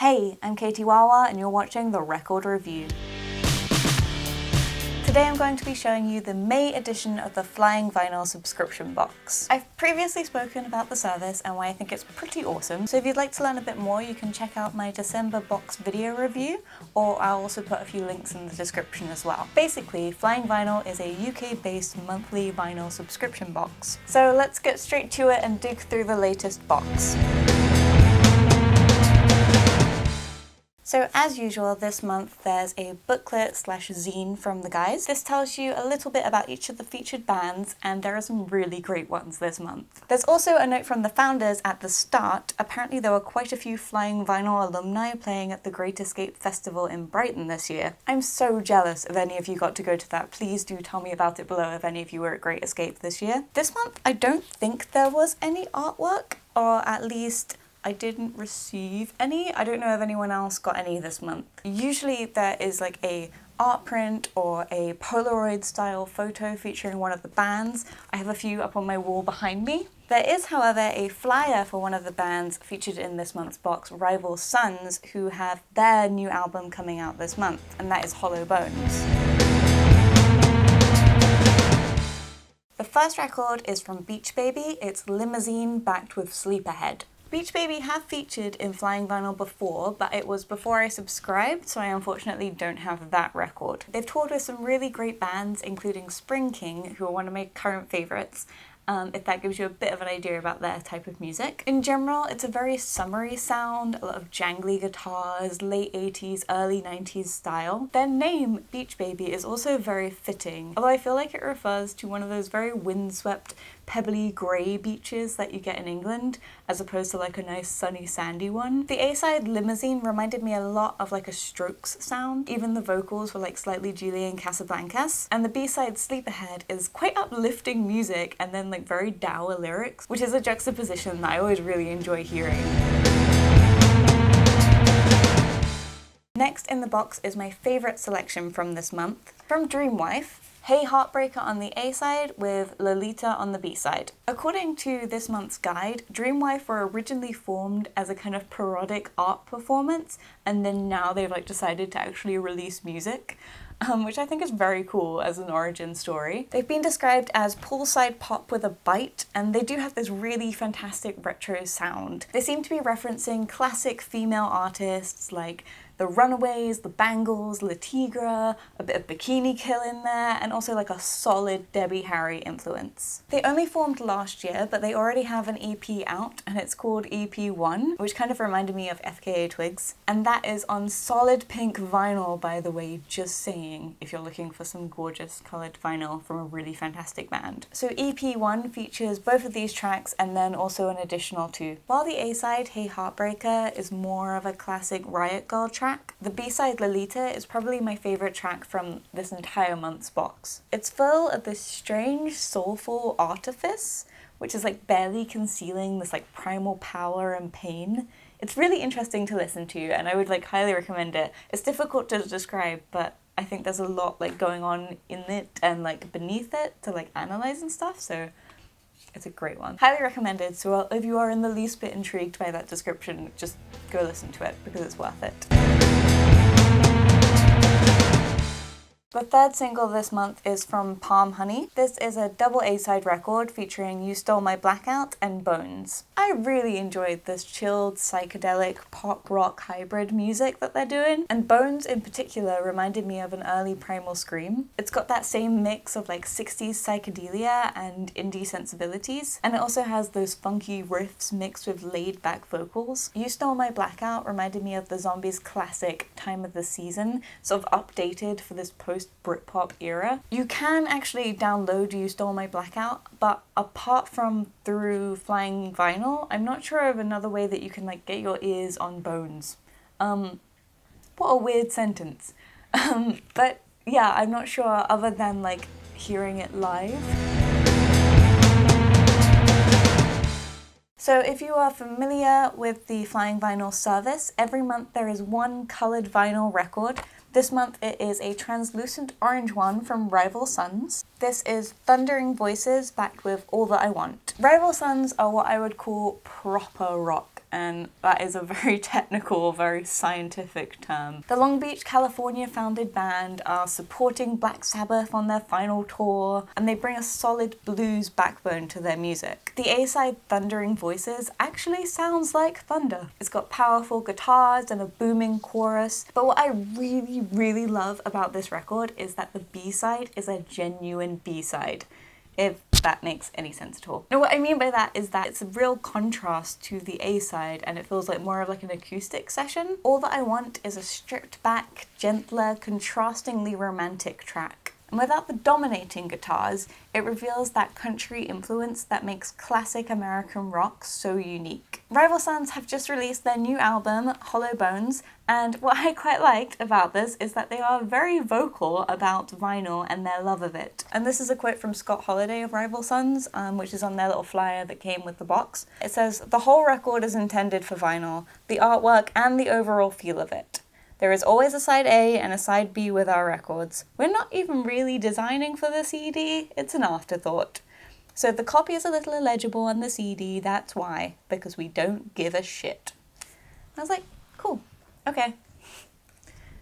Hey, I'm catiewahwah and you're watching The Record Review. Today I'm going to be showing you the May edition of the Flying Vinyl subscription box. I've previously spoken about the service and why I think it's pretty awesome, so if you'd like to learn a bit more you can check out my December box video review, or I'll also put a few links in the description as well. Basically, Flying Vinyl is a UK-based monthly vinyl subscription box. So let's get straight to it and dig through the latest box. So as usual, this month there's a booklet slash zine from the guys. This tells you a little bit about each of the featured bands, and there are some really great ones this month. There's also a note from the founders at the start. Apparently there were quite a few Flying Vinyl alumni playing at the Great Escape Festival in Brighton this year. I'm so jealous if any of you got to go to that. Please do tell me about it below if any of you were at Great Escape this year. This month I don't think there was any artwork, or at least I didn't receive any. I don't know if anyone else got any this month. Usually there is like a art print or a Polaroid style photo featuring one of the bands. I have a few up on my wall behind me. There is, however, a flyer for one of the bands featured in this month's box, Rival Sons, who have their new album coming out this month, and that is Hollow Bones. The first record is from Beach Baby. It's Limousine backed with Sleeperhead. Beach Baby have featured in Flying Vinyl before, but it was before I subscribed, so I unfortunately don't have that record. They've toured with some really great bands, including Spring King, who are one of my current favourites, if that gives you a bit of an idea about their type of music. In general, it's a very summery sound, a lot of jangly guitars, late 80s, early 90s style. Their name, Beach Baby, is also very fitting, although I feel like it refers to one of those very windswept, pebbly grey beaches that you get in England, as opposed to like a nice sunny sandy one. The A-side Limousine reminded me a lot of like a Strokes sound. Even the vocals were like slightly Julian Casablancas. And the B-side Sleeperhead is quite uplifting music and then like very dour lyrics, which is a juxtaposition that I always really enjoy hearing. Next in the box is my favourite selection from this month. From Dreamwife, Hey Heartbreaker on the A-side with Lolita on the B-side. According to this month's guide, Dreamwife were originally formed as a kind of parodic art performance, and then now they've like decided to actually release music, which I think is very cool as an origin story. They've been described as poolside pop with a bite, and they do have this really fantastic retro sound. They seem to be referencing classic female artists like the Runaways, the Bangles, Le Tigre, a bit of Bikini Kill in there, and also like a solid Debbie Harry influence. They only formed last year, but they already have an EP out, and it's called EP1, which kind of reminded me of FKA Twigs. And that is on solid pink vinyl, by the way, just saying, if you're looking for some gorgeous coloured vinyl from a really fantastic band. So EP1 features both of these tracks, and then also an additional two. While the A-side, Hey Heartbreaker, is more of a classic Riot Girl track, the B-side Lolita is probably my favourite track from this entire month's box. It's full of this strange soulful artifice, which is like barely concealing this like primal power and pain. It's really interesting to listen to, and I would like highly recommend it. It's difficult to describe, but I think there's a lot like going on in it and like beneath it to like analyze and stuff, so it's a great one. Highly recommended, so if you are in the least bit intrigued by that description, just go listen to it because it's worth it. The third single this month is from Pom Honey. This is a double A-side record featuring You Stole My Blackout and Bones. I really enjoyed this chilled, psychedelic, pop rock hybrid music that they're doing, and Bones in particular reminded me of an early Primal Scream. It's got that same mix of like 60s psychedelia and indie sensibilities, and it also has those funky riffs mixed with laid-back vocals. You Stole My Blackout reminded me of the Zombies' classic Time of the Season, sort of updated for this post-Britpop era. You can actually download You Stole My Blackout, but apart from through Flying Vinyl, I'm not sure of another way that you can like get your ears on Bones. What a weird sentence. But yeah, I'm not sure other than like hearing it live. So if you are familiar with the Flying Vinyl service, every month there is one coloured vinyl record. This month it is a translucent orange one from Rival Sons. This is Thundering Voices backed with All That I Want. Rival Sons are what I would call proper rock, and that is a very technical, very scientific term. The Long Beach, California founded band are supporting Black Sabbath on their final tour, and they bring a solid blues backbone to their music. The A-side, Thundering Voices, actually sounds like thunder. It's got powerful guitars and a booming chorus, but what I really love about this record is that the B-side is a genuine B-side, if that makes any sense at all. Now what I mean by that is that it's a real contrast to the A-side, and it feels like more of like an acoustic session. All that I want is a stripped back, gentler, contrastingly romantic track. And without the dominating guitars, it reveals that country influence that makes classic American rock so unique. Rival Sons have just released their new album, Hollow Bones, and what I quite liked about this is that they are very vocal about vinyl and their love of it. And this is a quote from Scott Holiday of Rival Sons, which is on their little flyer that came with the box. It says, "The whole record is intended for vinyl, the artwork and the overall feel of it. There is always a side A and a side B with our records. We're not even really designing for the CD, it's an afterthought. So if the copy is a little illegible on the CD, that's why, because we don't give a shit." I was like, cool, okay.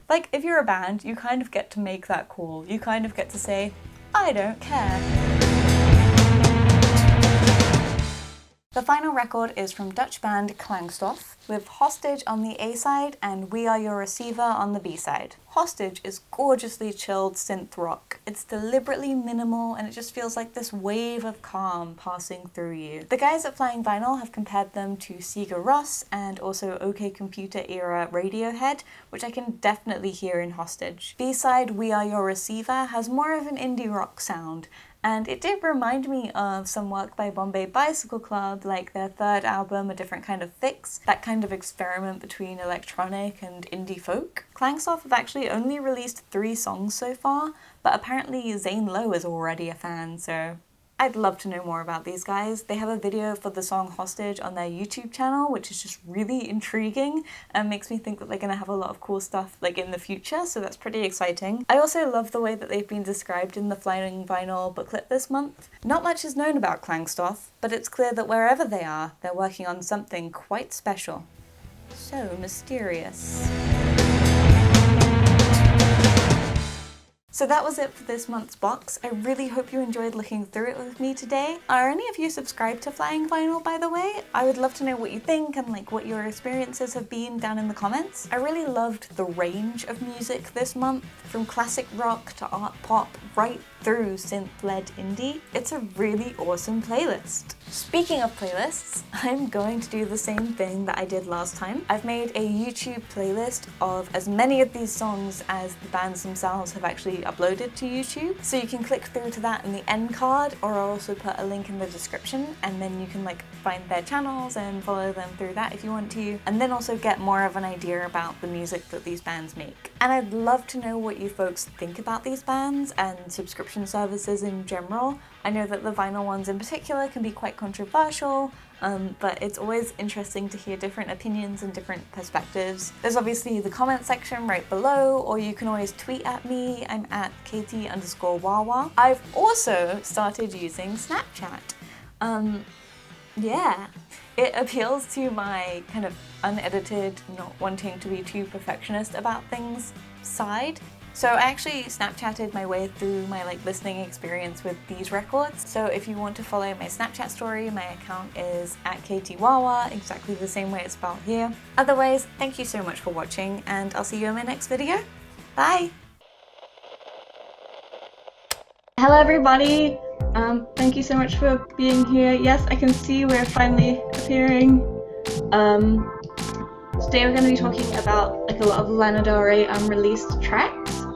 Like, if you're a band, you kind of get to make that call. You kind of get to say, I don't care. The final record is from Dutch band Klangstof, with Hostage on the A-side and We Are Your Receiver on the B-side. Hostage is gorgeously chilled synth rock. It's deliberately minimal and it just feels like this wave of calm passing through you. The guys at Flying Vinyl have compared them to Sigur Rós and also OK Computer era Radiohead, which I can definitely hear in Hostage. B-side We Are Your Receiver has more of an indie rock sound, and it did remind me of some work by Bombay Bicycle Club, like their third album, A Different Kind of Fix, that kind of experiment between electronic and indie folk. Clanks Off have actually only released 3 songs so far, but apparently Zane Lowe is already a fan, so I'd love to know more about these guys. They have a video for the song Hostage on their YouTube channel, which is just really intriguing and makes me think that they're going to have a lot of cool stuff like in the future, so that's pretty exciting. I also love the way that they've been described in the Flying Vinyl booklet this month. Not much is known about Klangstof, but it's clear that wherever they are, they're working on something quite special. So mysterious. So that was it for this month's box. I really hope you enjoyed looking through it with me today. Are any of you subscribed to Flying Vinyl, by the way? I would love to know what you think and like what your experiences have been down in the comments. I really loved the range of music this month, from classic rock to art pop, right through synth-led indie. It's a really awesome playlist. Speaking of playlists, I'm going to do the same thing that I did last time. I've made a YouTube playlist of as many of these songs as the bands themselves have actually uploaded to YouTube. So you can click through to that in the end card, or I'll also put a link in the description, and then you can like find their channels and follow them through that if you want to, and then also get more of an idea about the music that these bands make. And I'd love to know what you folks think about these bands and subscription services in general. I know that the vinyl ones in particular can be quite controversial, but it's always interesting to hear different opinions and different perspectives. There's obviously the comment section right below, or you can always tweet at me. I'm at catiewahwah. I've also started using Snapchat. Yeah, it appeals to my kind of unedited, not wanting to be too perfectionist about things side. So I actually Snapchatted my way through my listening experience with these records. So if you want to follow my Snapchat story, my account is at catiewahwah, exactly the same way it's spelled here. Otherwise, thank you so much for watching, and I'll see you in my next video. Bye! Hello everybody! Thank you so much for being here. Yes, I can see we're finally appearing. Today we're going to be talking about a lot of Lana Del Rey unreleased tracks.